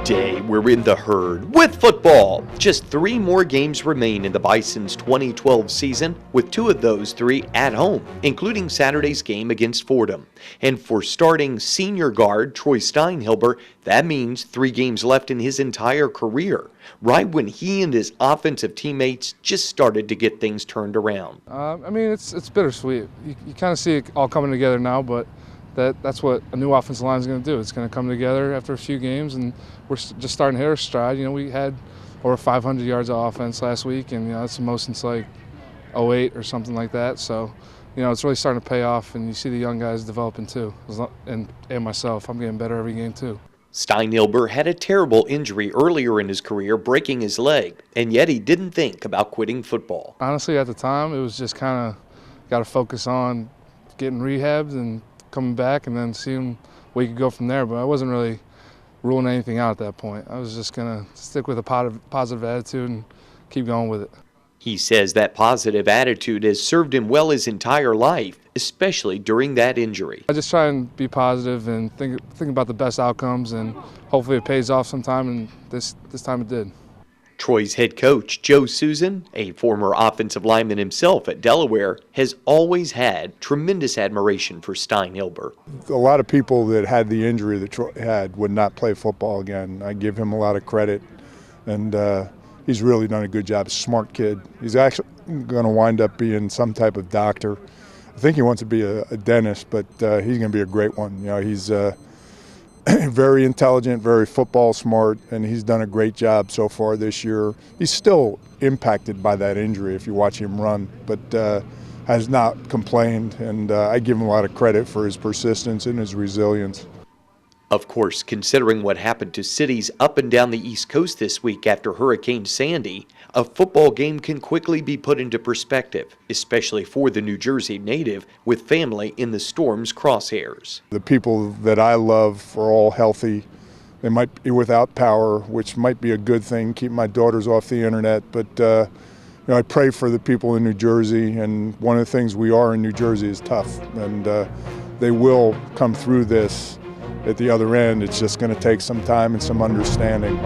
Today, we're in the herd with football. Just 3 more games remain in the Bison's 2012 season, with 2 of those 3 at home, including Saturday's game against Fordham. And for starting senior guard Troy Steinhilber, that means 3 games left in his entire career, right when he and his offensive teammates just started to get things turned around. It's bittersweet. You kind of see it all coming together now, but that's what a new offensive line is going to do. It's going to come together after a few games, and we're just starting to hit our stride. We had over 500 yards of offense last week, and that's the most since like 2008 or something like that. So, it's really starting to pay off, and you see the young guys developing too. And myself, I'm getting better every game too. Steinhilber had a terrible injury earlier in his career, breaking his leg, and yet he didn't think about quitting football. Honestly, at the time, it was just kind of got to focus on getting rehabbed and coming back and then seeing where you could go from there. But I wasn't really ruling anything out at that point. I was just going to stick with a positive attitude and keep going with it. He says that positive attitude has served him well his entire life, especially during that injury. I just try and be positive and think about the best outcomes, and hopefully it pays off sometime, and this time it did. Troy's head coach, Joe Susan, a former offensive lineman himself at Delaware, has always had tremendous admiration for Steinhilber. A lot of people that had the injury that Troy had would not play football again. I give him a lot of credit, and he's really done a good job. Smart kid. He's actually going to wind up being some type of doctor. I think he wants to be a dentist, but he's going to be a great one. He's very intelligent, very football smart, and he's done a great job so far this year. He's still impacted by that injury if you watch him run, but has not complained, and I give him a lot of credit for his persistence and his resilience. Of course, considering what happened to cities up and down the East Coast this week after Hurricane Sandy, a football game can quickly be put into perspective, especially for the New Jersey native with family in the storm's crosshairs. The people that I love are all healthy. They might be without power, which might be a good thing, keep my daughters off the internet, but I pray for the people in New Jersey, and one of the things we are in New Jersey is tough, and they will come through this at the other end. It's just going to take some time and some understanding.